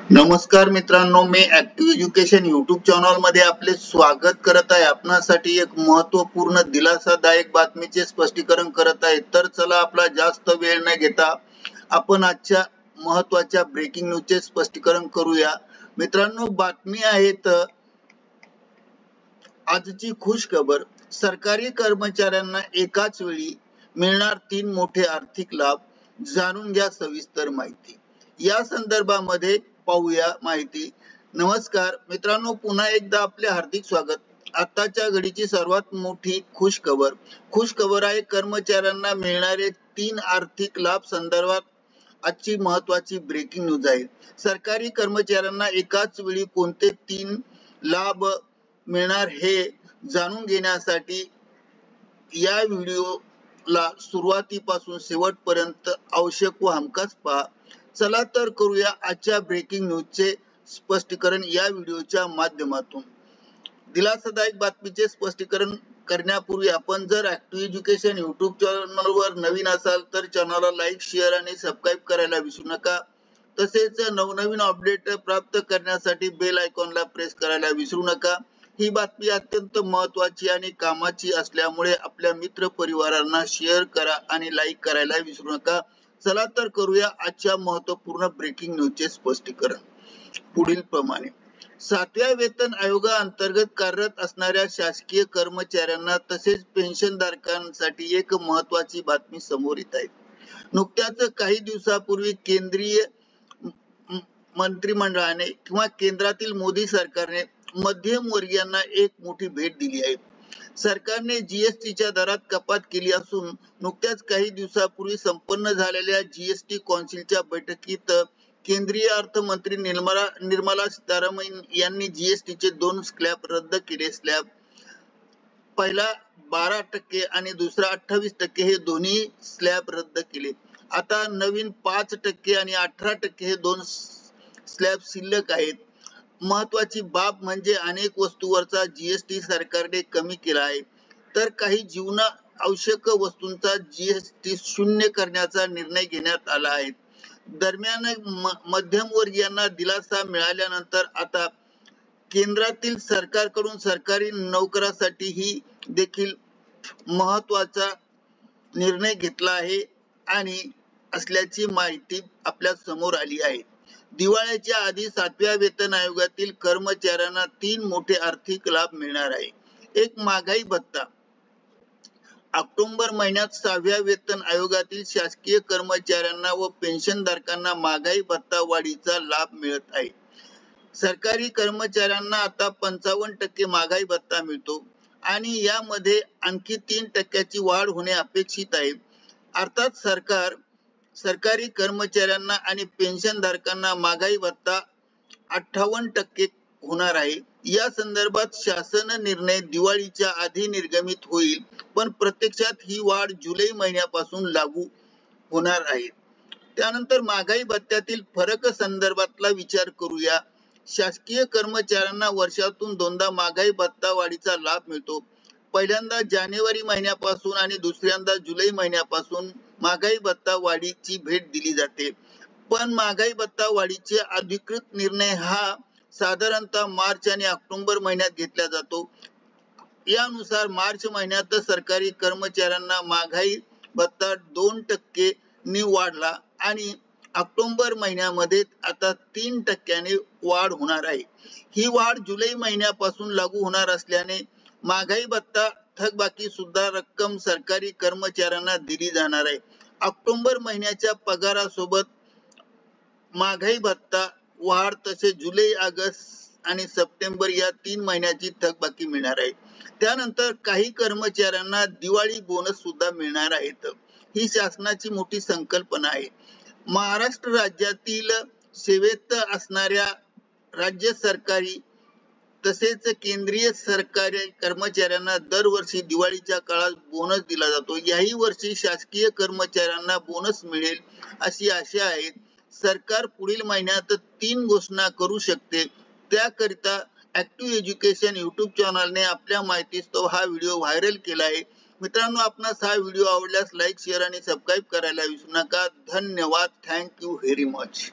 नमस्कार मित्रांनो, मी active education YouTube channel मध्ये आपले स्वागत करत आहे। आपणासाठी एक महत्त्वपूर्ण दिलासादायक बातमीचे स्पष्टीकरण करत आहे। तर चला आपला जास्त वेळ न घेता आपण आजच्या महत्त्वाच्या ब्रेकिंग न्यूजचे स्पष्टीकरण करूया। मित्रांनो, बातमी आहे तर आजची खुश खबर, सरकारी कर्मचाऱ्यांना एकाच वेळी मिळणार 3 मोठे आर्थिक लाभ। जाणून घ्या सविस्तर माहिती। या संदर्भामध्ये पाहूया माहिती। नमस्कार मित्रांनो, पुन्हा एकदा आपले हार्दिक स्वागत। आताच्या घडीची सर्वात मोठी खुश खबर आहे कर्मचाऱ्यांना मिळणारे 3 आर्थिक लाभ संदर्भात आजची महत्त्वाची ब्रेकिंग न्यूज आहे। सरकारी कर्मचाऱ्यांना एकाच वेळी कोणते 3 लाभ मिळणार हे जाणून घेण्यासाठी या व्हिडिओला सुरुवातीपासून शेवटपर्यंत आवश्यक व हमखास पहा। चला तर करूया आजच्या ब्रेकिंग न्यूजचे स्पष्टीकरण या व्हिडिओच्या माध्यमातून। दिलासादायक बातमीचे स्पष्टीकरण करण्यापूर्वी आपण जर ऍक्टिव्ह एज्युकेशन युट्यूब चॅनलवर नवीन असाल तर चॅनलला लाईक, शेअर आणि सबस्क्राइब करायला विसरू नका। तसेच नवनवीन अपडेट प्राप्त करण्यासाठी बेल आयकॉनला प्रेस करायला विसरू नका। ही बातमी अत्यंत महत्त्वाची आणि कामाची असल्यामुळे आपल्या मित्र परिवारांना शेअर करा आणि लाईक करायला विसरू नका। चला तर करूया आजच्या महत्त्वपूर्ण ब्रेकिंग न्यूजचे स्पष्टीकरण पुढील प्रमाणे। 7व्या वेतन आयोगाअंतर्गत कार्यरत असणाऱ्या शासकीय कर्मचाऱ्यांना तसेच पेन्शनधारकांसाठी एक महत्त्वाची बातमी समोर येत आहे। नुकत्याच काही दिवसापूर्वी केंद्रीय मंत्रिमंडळाने किंवा केंद्रातील मोदी सरकारने मध्यमवर्गीयांना एक मोठी भेट दिली आहे। सरकारने जीएसटीच्या दरात कपात केली असून नुकत्याच काही दिवसापूर्वी संपन्न झालेल्या जीएसटी कौन्सिलच्या बैठकीत केंद्रीय अर्थमंत्री निर्मला सीतारामन यांनी जीएसटीचे 2 स्लॅब रद्द केले। स्लॅब पहिला 12% आणि दुसरा 28% हे दोन्ही स्लॅब रद्द केले। आता नवीन 5% आणि 18% हे 2 स्लॅब शिल्लक आहेत। महत्त्वाची बाब म्हणजे अनेक वस्तूंवरचा जीएसटी सरकारने कमी केला आहे, तर काही जीवन आवश्यक वस्तूंचा जीएसटी शून्य करण्याचा निर्णय घेण्यात आला आहे। दरम्यान मध्यमवर्गीयांना दिलासा मिळाल्यानंतर आता केंद्रातील सरकारकडून सरकारी नोकरांसाठी देखील महत्त्वाचा निर्णय घेतला आहे आणि असल्याची माहिती आपल्या समोर आली आहे। दिवाळीच्या आधी 7व्या वेतन आयोगातील कर्मचाऱ्यांना 3 मोठे आर्थिक लाभ मिळणार आहे। एक, महागाई भत्ता। ऑक्टोबर महिन्यात 6व्या वेतन आयोगातील शासकीय कर्मचाऱ्यांना व पेन्शनधारकांना महागाई भत्ता वाढीचा लाभ मिळत आहे। सरकारी कर्मचाऱ्यांना आता 55% महागाई भत्ता मिळतो आणि यामध्ये आणखी 3% वाढ होणे अपेक्षित आहे। अर्थात सरकारी कर्मचाऱ्यांना आणि पेन्शनधारकांना महागाई भत्ता 58% होणार आहे। या संदर्भात शासन निर्णय दिवाळीच्या आधी निर्गमित होईल, पण प्रत्यक्षात ही वाढ जुलै महिन्यापासून लागू होणार आहे। त्यानंतर महागाई भत्त्यातील फरक संदर्भातला विचार करूया। शासकीय कर्मचाऱ्यांना वर्षातून 2दा महागाई भत्ता वाढीचा लाभ मिळतो। पहिल्यांदा जानेवारी महिन्यापासून आणि दुसऱ्यांदा जुलै महिन्यापासून महागाई भत्ता वाढीची भेट दिली जाते। पण महागाई भत्ता वाढीचे अधिकृत निर्णय हा साधारणतः मार्च आणि ऑक्टोबर महिन्यात घेतला जातो। यानुसार मार्च महिन्यात सरकारी कर्मचाऱ्यांना महागाई भत्ता 2% ने वाढला आणि ऑक्टोबर महिन्यामध्ये आता 3% वाढ होणार आहे। ही वाढ जुलै महिन्यापासून लागू होणार असल्याने महागाई भत्ता थकबाकी सुद्धा रक्कम सरकारी कर्मचाऱ्यांना दिली जाणार आहे। ऑक्टोबर महिन्याच्या पगारासोबत महागाई भत्ता वाढ तसेच जुलै, ऑगस्ट आणि सप्टेंबर या 3 महिन्याची थकबाकी मिळणार आहे। त्यानंतर काही कर्मचाऱ्यांना दिवाळी बोनस सुद्धा मिळणार आहेत। ही शासनाची मोठी संकल्पना आहे। महाराष्ट्र राज्यातील सेवेत असणाऱ्या राज्य सरकारी तसेच केंद्रीय सरकारी कर्मचाऱ्यांना दरवर्षी दिवाळीच्या काळात बोनस दिला जातो। याही वर्षी शासकीय कर्मचाऱ्यांना बोनस मिळेल अशी आशा आहे। सरकार पुढील महिन्यात 3 घोषणा करू शकते। त्याकरिता ऍक्टिव्ह एज्युकेशन युट्यूब चॅनलने आपल्या माहितीस्तव हा व्हिडिओ व्हायरल केला आहे। मित्रांनो, आपणास हा व्हिडिओ आवडल्यास लाईक, शेअर आणि सबस्क्राइब करायला विसरू नका। धन्यवाद। Thank you very much.